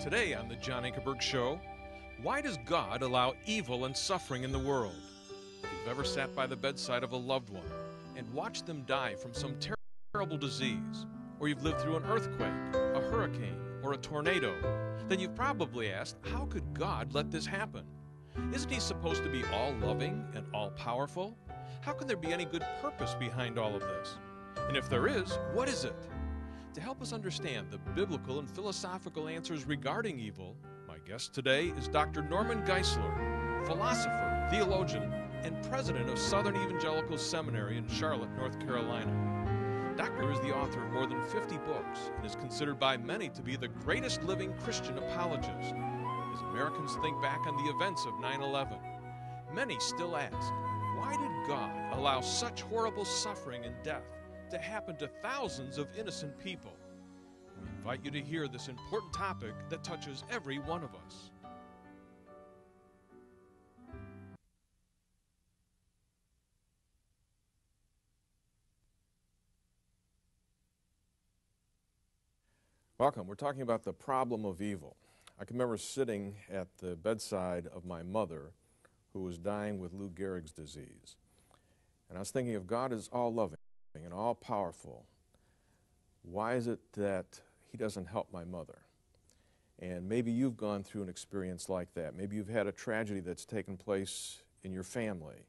Today on the John Ankerberg Show, why does God allow evil and suffering in the world? If you've ever sat by the bedside of a loved one and watched them die from some terrible disease, or you've lived through an earthquake, a hurricane, or a tornado, then you've probably asked, how could God let this happen? Isn't He supposed to be all-loving and all-powerful? How can there be any good purpose behind all of this? And if there is, what is it? To help us understand the biblical and philosophical answers regarding evil, my guest today is Dr. Norman Geisler, philosopher, theologian, and president of Southern Evangelical Seminary in Charlotte, North Carolina. Doctor is the author of more than 50 books and is considered by many to be the greatest living Christian apologist. As Americans think back on the events of 9/11, many still ask, why did God allow such horrible suffering and death to happen to thousands of innocent people? We invite you to hear this important topic that touches every one of us. Welcome. We're talking about the problem of evil. I can remember sitting at the bedside of my mother who was dying with Lou Gehrig's disease. And I was thinking, if God is all-loving and all-powerful, why is it that He doesn't help my mother? And maybe you've gone through an experience like that. Maybe you've had a tragedy that's taken place in your family,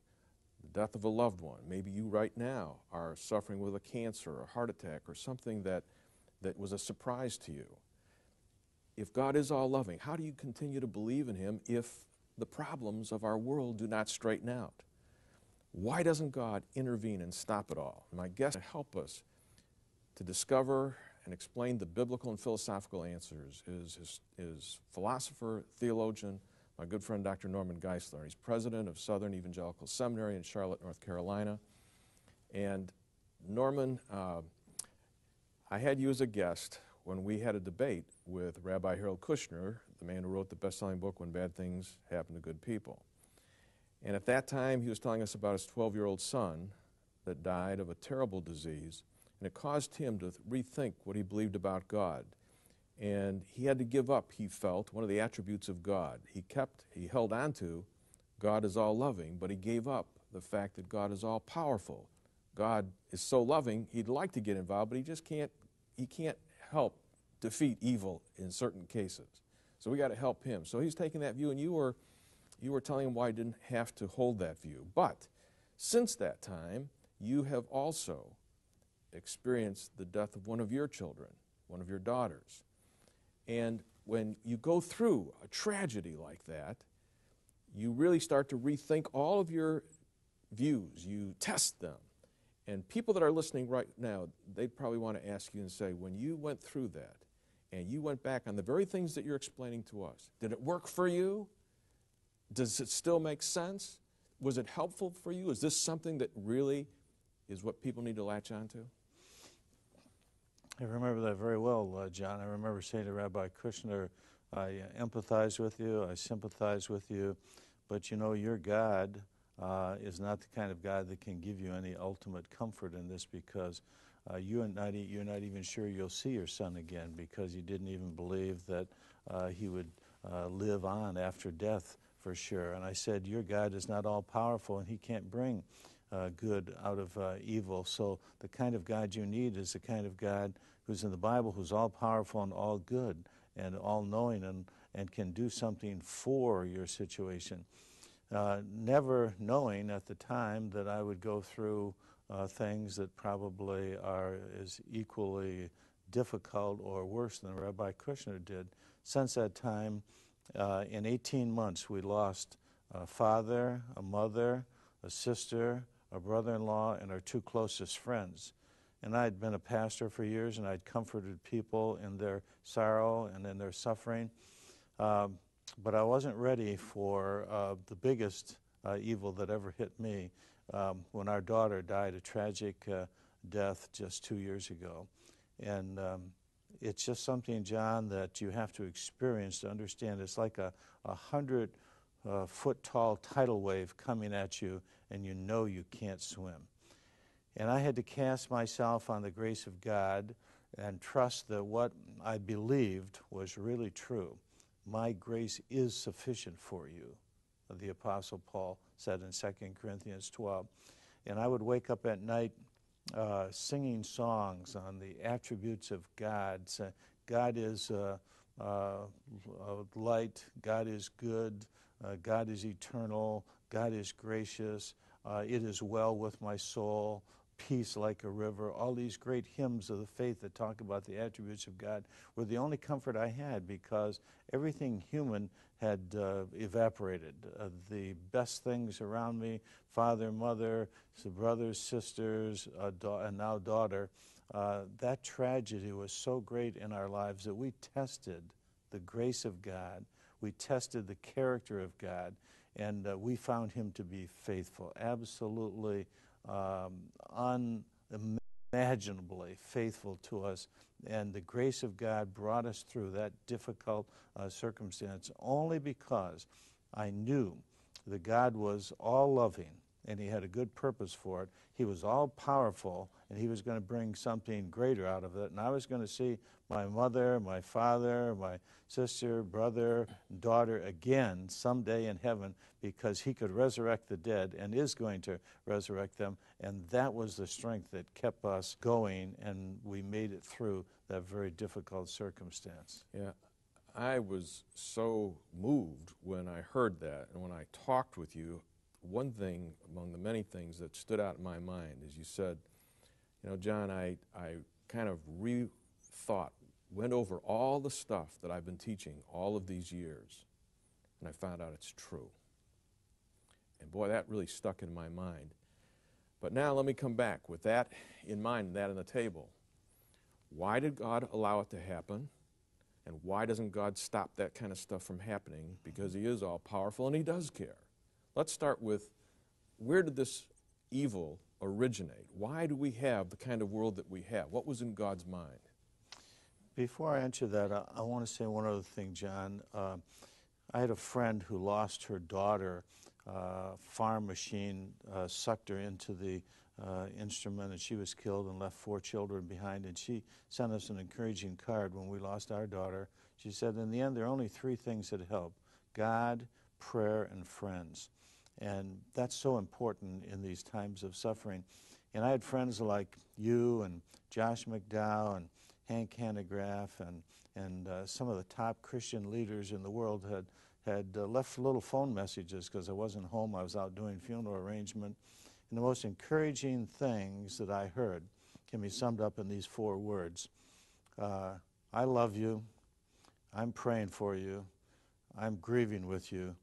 the death of a loved one. Maybe you right now are suffering with a cancer or a heart attack or something that was a surprise to you. If God is all-loving, how do you continue to believe in Him if the problems of our world do not straighten out? Why doesn't God intervene and stop it all? My guest to help us to discover and explain the biblical and philosophical answers is philosopher, theologian, my good friend Dr. Norman Geisler. He's president of Southern Evangelical Seminary in Charlotte, North Carolina. And Norman, I had you as a guest when we had a debate with Rabbi Harold Kushner, the man who wrote the best-selling book, When Bad Things Happen to Good People. And at that time, he was telling us about his 12-year-old son that died of a terrible disease, and it caused him to rethink what he believed about God. And he had to give up, he felt, one of the attributes of God. He held on to God is all-loving, but he gave up the fact that God is all-powerful. God is so loving, he'd like to get involved, but he can't help defeat evil in certain cases. So we got to help him. So he's taking that view, and you were telling him why he didn't have to hold that view. But since that time, you have also experienced the death of one of your children, one of your daughters. And when you go through a tragedy like that, you really start to rethink all of your views. You test them. And people that are listening right now, they'd probably want to ask you and say, when you went through that and you went back on the very things that you're explaining to us, did it work for you? Does it still make sense? Was it helpful for you? Is this something that really is what people need to latch on to? I remember that very well, John. I remember saying to Rabbi Kushner, I empathize with you, I sympathize with you, but you know, your God is not the kind of God that can give you any ultimate comfort in this, because you're not even sure you'll see your son again, because you didn't even believe that he would live on after death for sure. And I said, your God is not all-powerful, and He can't bring good out of evil. So the kind of God you need is the kind of God who's in the Bible, who's all-powerful and all good and all-knowing and can do something for your situation. Never knowing at the time that I would go through things that probably are as equally difficult or worse than Rabbi Kushner did. Since that time, in 18 months, we lost a father, a mother, a sister, a brother-in-law, and our two closest friends. And I'd been a pastor for years, and I'd comforted people in their sorrow and in their suffering. But I wasn't ready for the biggest evil that ever hit me when our daughter died a tragic death just 2 years ago. And it's just something, John, that you have to experience to understand. It's like a 100-foot-tall tidal wave coming at you, and you know you can't swim. And I had to cast myself on the grace of God and trust that what I believed was really true. my grace is sufficient for you, the Apostle Paul said in 2 Corinthians 12. And I would wake up at night singing songs on the attributes of God. God is light, God is good, God is eternal, God is gracious, it is well with my soul, peace like a river. All these great hymns of the faith that talk about the attributes of God were the only comfort I had, because everything human had evaporated. The best things around me, father, mother, brothers, sisters, and now daughter, that tragedy was so great in our lives that we tested the grace of God, we tested the character of God, and we found him to be faithful, absolutely unimaginably faithful to us. And the grace of God brought us through that difficult circumstance only because I knew that God was all-loving and he had a good purpose for it. He was all-powerful, and he was going to bring something greater out of it. And I was going to see my mother, my father, my sister, brother, daughter again someday in heaven, because he could resurrect the dead and is going to resurrect them. And that was the strength that kept us going, and we made it through that very difficult circumstance. Yeah, I was so moved when I heard that, and when I talked with you. One thing among the many things that stood out in my mind is you said, you know, John, I kind of went over all the stuff that I've been teaching all of these years, and I found out it's true. And boy, that really stuck in my mind. But now let me come back with that in mind, that on the table. Why did God allow it to happen? And why doesn't God stop that kind of stuff from happening? Because he is all-powerful and he does care. Let's start with, where did this evil originate? Why do we have the kind of world that we have? What was in God's mind? Before I answer that, I want to say one other thing, John. I had a friend who lost her daughter. Farm machine sucked her into the instrument, and she was killed and left 4 children behind. And she sent us an encouraging card when we lost our daughter. She said, in the end, there are only 3 things that help: God, prayer, and friends. And that's so important in these times of suffering. And I had friends like you and Josh McDowell and Hank Hanegraaff and some of the top Christian leaders in the world had left little phone messages because I wasn't home. I was out doing funeral arrangement. And the most encouraging things that I heard can be summed up in these 4 words. I love you. I'm praying for you. I'm grieving with you.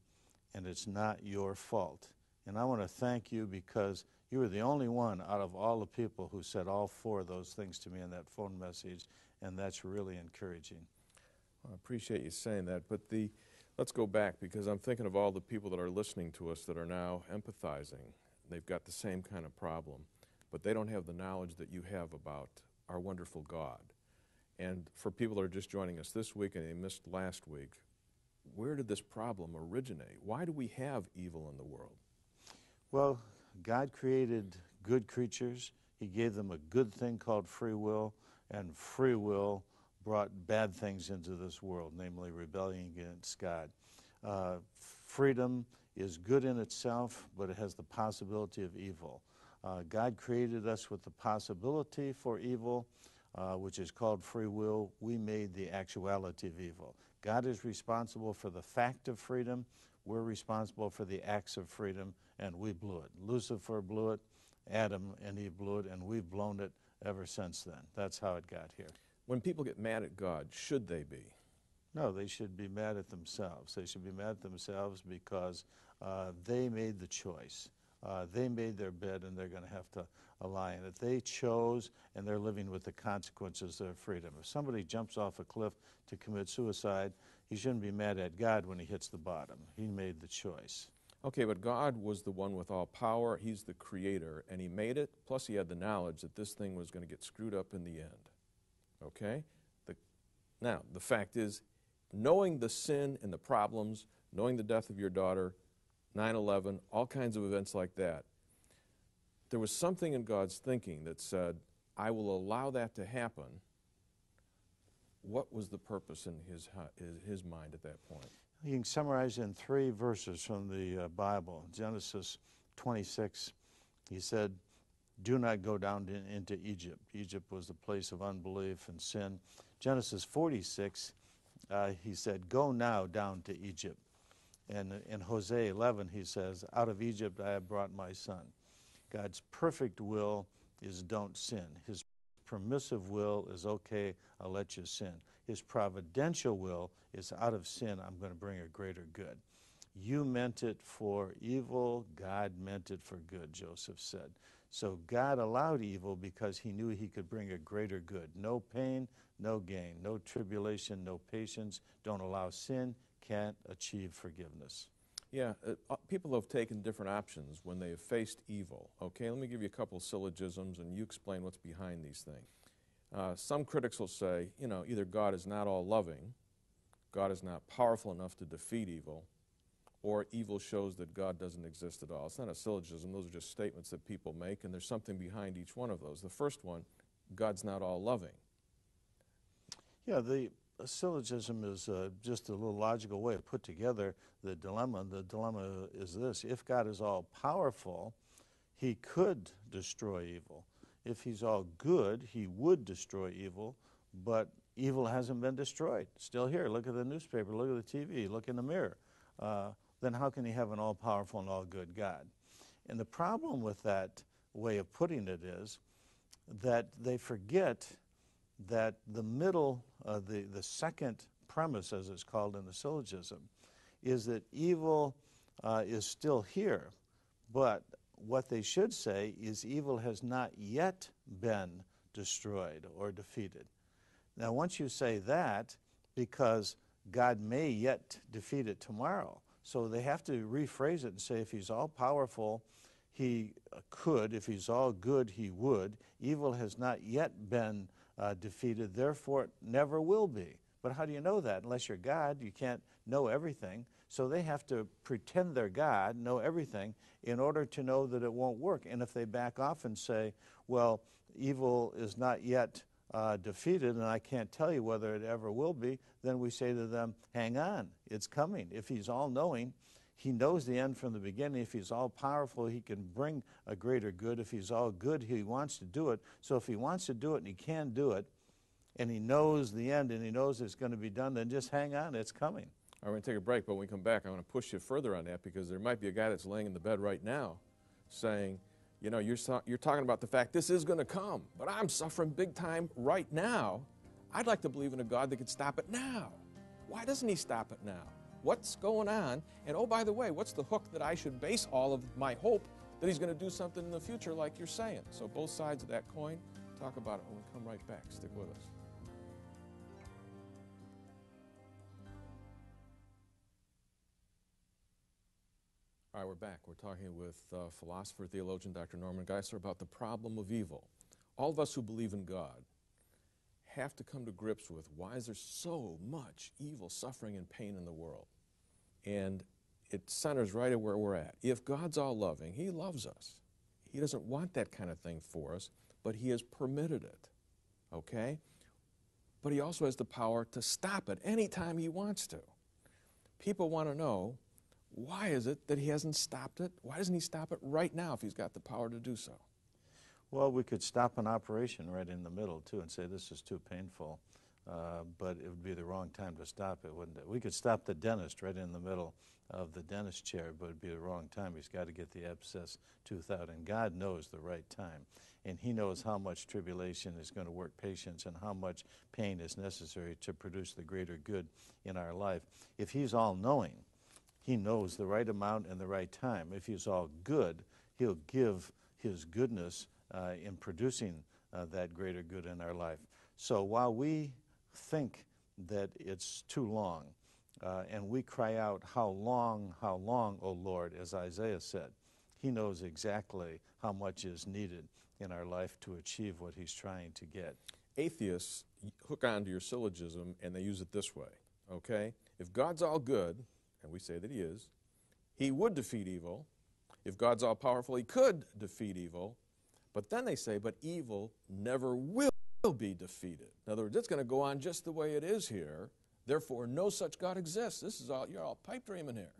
And it's not your fault. And I want to thank you, because you were the only one out of all the people who said all 4 of those things to me in that phone message, and that's really encouraging. Well, I appreciate you saying that, but let's go back, because I'm thinking of all the people that are listening to us that are now empathizing. They've got the same kind of problem, but they don't have the knowledge that you have about our wonderful God. And for people that are just joining us this week and they missed last week, where did this problem originate? Why do we have evil in the world? Well, God created good creatures. He gave them a good thing called free will, and free will brought bad things into this world, namely rebellion against God. Freedom is good in itself, but it has the possibility of evil. God created us with the possibility for evil, which is called free will. We made the actuality of evil. God is responsible for the fact of freedom. We're responsible for the acts of freedom, and we blew it. Lucifer blew it, Adam and Eve blew it, and we've blown it ever since then. That's how it got here. When people get mad at God, should they be? No, they should be mad at themselves. They should be mad at themselves because they made the choice. They made their bed, and they're going to have to lie in it. They chose, and they're living with the consequences of their freedom. If somebody jumps off a cliff to commit suicide, he shouldn't be mad at God when he hits the bottom. He made the choice. Okay, but God was the one with all power. He's the creator, and he made it, plus he had the knowledge that this thing was going to get screwed up in the end. Okay? Now, the fact is, knowing the sin and the problems, knowing the death of your daughter, 9/11, all kinds of events like that, there was something in God's thinking that said, I will allow that to happen what was the purpose in his mind at that point? You can summarize in 3 verses from the Bible. Genesis 26, he said, do not go down into Egypt. Egypt was the place of unbelief and sin. Genesis 46, he said, go now down to Egypt. And in Hosea 11, he says, out of Egypt I have brought my son. God's perfect will is don't sin. His permissive will is okay, I'll let you sin. His providential will is out of sin, I'm going to bring a greater good. You meant it for evil, God meant it for good, Joseph said. So God allowed evil because he knew he could bring a greater good. No pain, no gain, no tribulation, no patience. Don't allow sin, can't achieve forgiveness. Yeah, people have taken different options when they have faced evil. Okay, let me give you a couple of syllogisms and you explain what's behind these things. Some critics will say, you know, either God is not all-loving, God is not powerful enough to defeat evil, or evil shows that God doesn't exist at all. It's not a syllogism. Those are just statements that people make, and there's something behind each one of those. The first one, God's not all-loving. Yeah, the syllogism is just a little logical way of put together the dilemma. The dilemma is this. If God is all-powerful, he could destroy evil. If he's all good, he would destroy evil, but evil hasn't been destroyed. Still here. Look at the newspaper. Look at the TV. Look in the mirror. Then how can he have an all-powerful and all-good God? And the problem with that way of putting it is that they forget that the middle, the second premise, as it's called in the syllogism, is that evil is still here, but what they should say is evil has not yet been destroyed or defeated. Now, once you say that, because God may yet defeat it tomorrow, so they have to rephrase it and say if he's all-powerful, he could. If he's all good, he would. Evil has not yet been defeated, therefore it never will be. But how do you know that? Unless you're God, you can't know everything. So they have to pretend they're God, know everything, in order to know that it won't work. And if they back off and say, well, evil is not yet defeated, and I can't tell you whether it ever will be, then we say to them, hang on, it's coming. If he's all-knowing, he knows the end from the beginning. If he's all-powerful, he can bring a greater good. If he's all good, he wants to do it. So if he wants to do it and he can do it, and he knows the end and he knows it's going to be done, then just hang on, it's coming. All right, we're going to take a break, but when we come back, I want to push you further on that because there might be a guy that's laying in the bed right now saying, you know, you're talking about the fact this is going to come, but I'm suffering big time right now. I'd like to believe in a God that could stop it now. Why doesn't he stop it now? What's going on? And oh, by the way, what's the hook that I should base all of my hope that he's going to do something in the future like you're saying? So both sides of that coin, talk about it when we come right back. Stick with us. All right, we're back. We're talking with philosopher, theologian, Dr. Norman Geisler about the problem of evil. All of us who believe in God have to come to grips with why is there so much evil, suffering, and pain in the world? And it centers right at where we're at. If God's all-loving, he loves us. He doesn't want that kind of thing for us, but he has permitted it, okay? But he also has the power to stop it anytime he wants to. People want to know, why is it that he hasn't stopped it? Why doesn't he stop it right now if he's got the power to do so? Well, we could stop an operation right in the middle, too, and say this is too painful, but it would be the wrong time to stop it, wouldn't it? We could stop the dentist right in the middle of the dentist chair, but it would be the wrong time. He's got to get the abscess tooth out, and God knows the right time, and he knows how much tribulation is going to work patience and how much pain is necessary to produce the greater good in our life. If he's all-knowing, he knows the right amount and the right time. If he's all good, he'll give his goodness in producing that greater good in our life. So while we think that it's too long, and we cry out, how long, O Lord, as Isaiah said, he knows exactly how much is needed in our life to achieve what he's trying to get. Atheists hook onto your syllogism and they use it this way, okay? If God's all good, and we say that he is, he would defeat evil. If God's all powerful, he could defeat evil. But then they say, but evil never will will be defeated. In other words, it's going to go on just the way it is here. Therefore, no such God exists. This is all, you're all pipe dreaming here.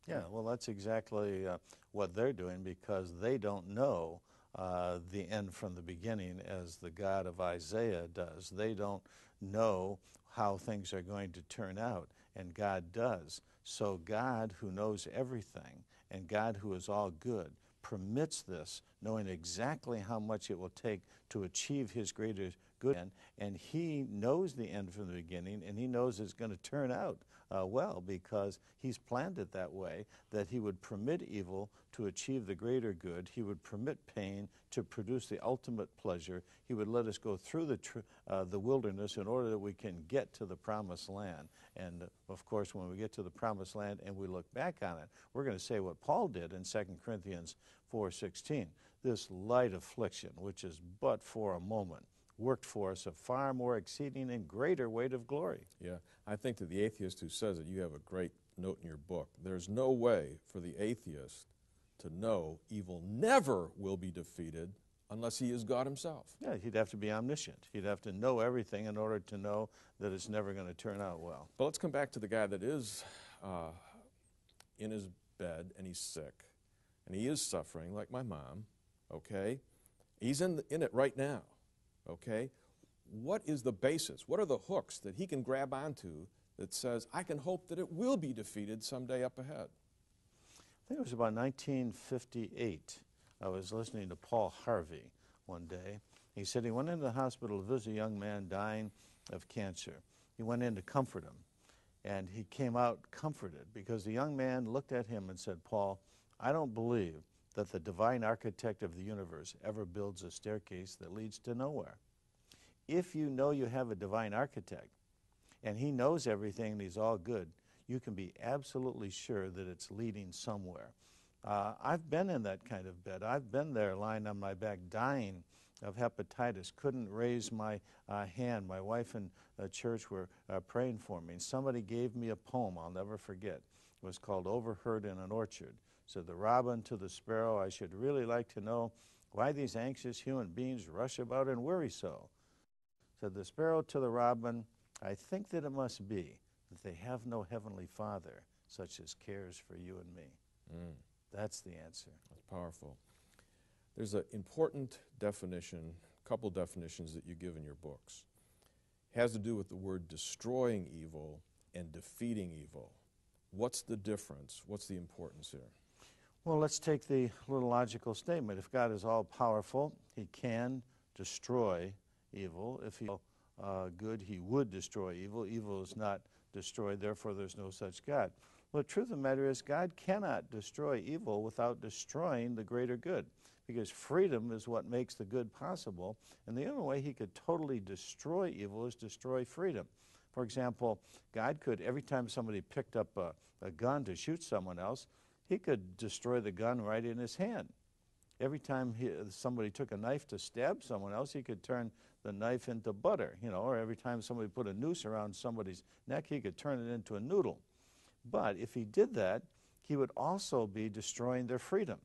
Yeah, well, that's exactly what they're doing, because they don't know the end from the beginning as the God of Isaiah does. They don't know how things are going to turn out, and God does. So God, who knows everything, and God, who is all good, permits this, knowing exactly how much it will take to achieve his greater good end, and he knows the end from the beginning, and he knows it's going to turn out well, because he's planned it that way, that he would permit evil to achieve the greater good. He would permit pain to produce the ultimate pleasure. He would let us go through the wilderness in order that we can get to the promised land. And of course, when we get to the promised land and we look back on it, we're going to say what Paul did in 2 Corinthians 4:16. This light affliction, which is but for a moment, worked for us a far more exceeding and greater weight of glory. Yeah, I think to the atheist who says it, you have a great note in your book. There's no way for the atheist to know evil never will be defeated unless he is God himself. Yeah, he'd have to be omniscient. He'd have to know everything in order to know that it's never going to turn out well. But let's come back to the guy that is in his bed and he's sick and he is suffering like my mom, okay? He's in it right now, okay? What is the basis? What are the hooks that he can grab onto that says, I can hope that it will be defeated someday up ahead? I think it was about 1958. I was listening to Paul Harvey one day. He said he went into the hospital to visit a young man dying of cancer. He went in to comfort him, and he came out comforted because the young man looked at him and said, Paul, I don't believe that the divine architect of the universe ever builds a staircase that leads to nowhere. If you know you have a divine architect, and he knows everything and he's all good, you can be absolutely sure that it's leading somewhere. I've been in that kind of bed. I've been there lying on my back dying of hepatitis, couldn't raise my hand. My wife and the church were praying for me. And somebody gave me a poem I'll never forget. It was called Overheard in an Orchard. Said, the robin to the sparrow, I should really like to know why these anxious human beings rush about and worry so. Said the sparrow to the robin, I think that it must be that they have no heavenly Father such as cares for you and me. That's the answer. That's powerful. There's an important definition, a couple definitions that you give in your books. It has to do with the word destroying evil and defeating evil. What's the difference? What's the importance here? Well, let's take the little logical statement. If God is all-powerful, he can destroy evil. If he's good, he would destroy evil. Evil is not destroyed, therefore there's no such God. Well, the truth of the matter is God cannot destroy evil without destroying the greater good, because freedom is what makes the good possible, and the only way he could totally destroy evil is destroy freedom. For example, God could, every time somebody picked up a gun to shoot someone else, he could destroy the gun right in his hand. Every time somebody took a knife to stab someone else, he could turn the knife into butter, or every time somebody put a noose around somebody's neck, he could turn it into a noodle. But if he did that, he would also be destroying their freedom.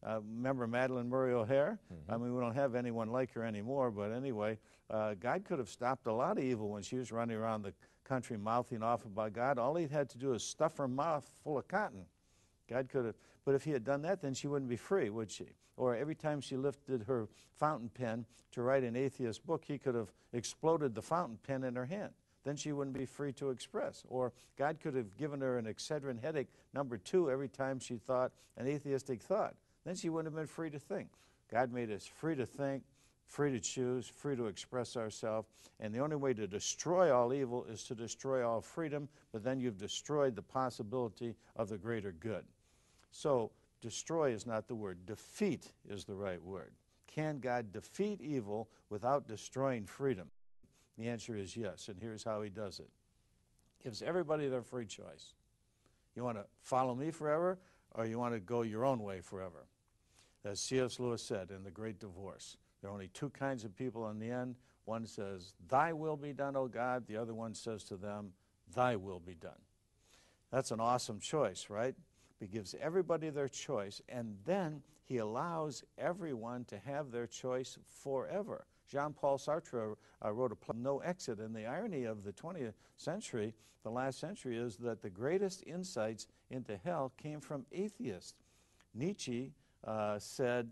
Remember Madalyn Murray O'Hair? Mm-hmm. I mean, we don't have anyone like her anymore, but anyway, God could have stopped a lot of evil when she was running around the country mouthing off about God. All he had to do is stuff her mouth full of cotton. God could have, but if he had done that, then she wouldn't be free, would she? Or every time she lifted her fountain pen to write an atheist book, he could have exploded the fountain pen in her hand. Then she wouldn't be free to express. Or God could have given her an Excedrin headache #2 every time she thought an atheistic thought. Then she wouldn't have been free to think. God made us free to think, free to choose, free to express ourselves. And the only way to destroy all evil is to destroy all freedom, but then you've destroyed the possibility of the greater good. So destroy is not the word. Defeat is the right word. Can God defeat evil without destroying freedom? The answer is yes, and here's how he does it. Gives everybody their free choice. You want to follow me forever, or you want to go your own way forever? As C.S. Lewis said in The Great Divorce, there are only two kinds of people in the end. One says, thy will be done, O God. The other one says to them, thy will be done. That's an awesome choice, right? He gives everybody their choice, and then he allows everyone to have their choice forever. Jean-Paul Sartre wrote a play, No Exit, and the irony of the 20th century, the last century, is that the greatest insights into hell came from atheists. Nietzsche said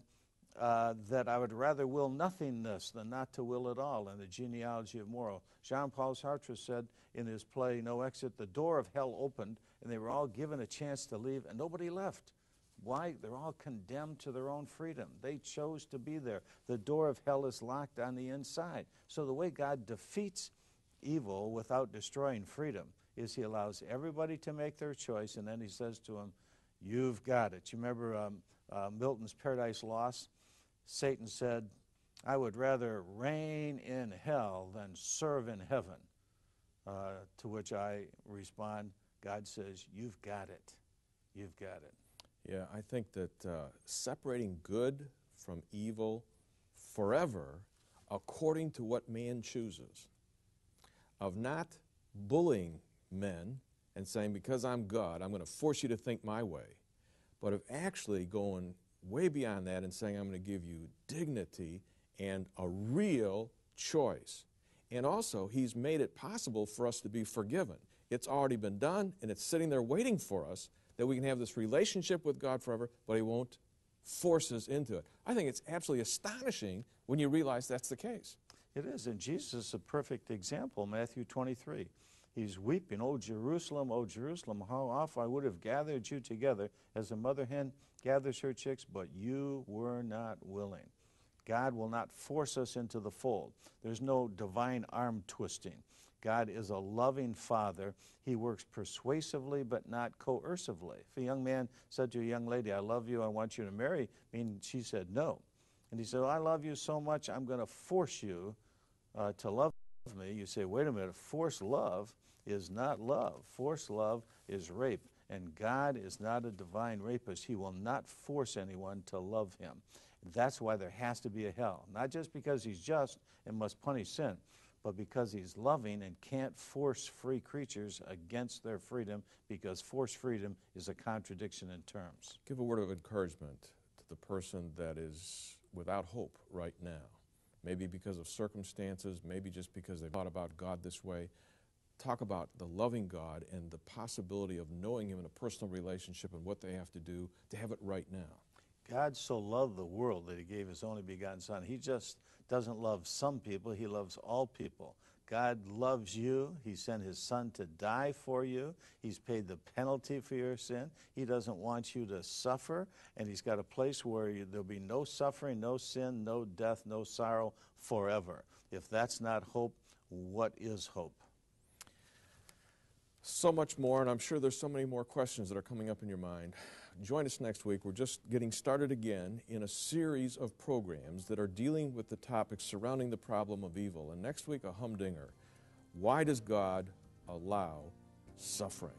that I would rather will nothingness than not to will at all in the genealogy of moral. Jean-Paul Sartre said in his play, No Exit, the door of hell opened, and they were all given a chance to leave, and nobody left. Why? They're all condemned to their own freedom. They chose to be there. The door of hell is locked on the inside. So the way God defeats evil without destroying freedom is he allows everybody to make their choice, and then he says to them, you've got it. You remember Milton's Paradise Lost? Satan said, I would rather reign in hell than serve in heaven. To which I respond, God says, you've got it. You've got it. Yeah, I think that separating good from evil forever according to what man chooses, of not bullying men and saying, because I'm God, I'm going to force you to think my way, but of actually going way beyond that and saying, I'm going to give you dignity and a real choice. And also, he's made it possible for us to be forgiven. It's already been done, and it's sitting there waiting for us that we can have this relationship with God forever, but he won't force us into it. I think it's absolutely astonishing when you realize that's the case. It is, and Jesus is a perfect example, Matthew 23. He's weeping, O Jerusalem, how often I would have gathered you together as a mother hen gathers her chicks, but you were not willing. God will not force us into the fold. There's no divine arm twisting. God is a loving father. He works persuasively but not coercively. If a young man said to a young lady, I love you, I want you to marry me, and she said no. And he said, I love you so much, I'm going to force you to love me. You say, wait a minute, forced love is not love. Forced love is rape. And God is not a divine rapist. He will not force anyone to love him. That's why there has to be a hell. Not just because he's just and must punish sin, but because he's loving and can't force free creatures against their freedom, because forced freedom is a contradiction in terms. Give a word of encouragement to the person that is without hope right now. Maybe because of circumstances, maybe just because they've thought about God this way. Talk about the loving God and the possibility of knowing him in a personal relationship and what they have to do to have it right now. God so loved the world that he gave his only begotten Son. He just doesn't love some people. He loves all people. God loves you. He sent his Son to die for you. He's paid the penalty for your sin. He doesn't want you to suffer, and he's got a place where there'll be no suffering, no sin, no death, no sorrow forever. If that's not hope, what is hope? So much more, and I'm sure there's so many more questions that are coming up in your mind. Join us next week. We're just getting started again in a series of programs that are dealing with the topics surrounding the problem of evil. And next week, a humdinger. Why does God allow suffering?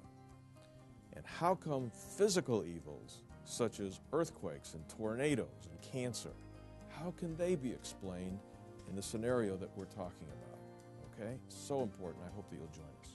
And how come physical evils, such as earthquakes and tornadoes and cancer, how can they be explained in the scenario that we're talking about? Okay? So important. I hope that you'll join us.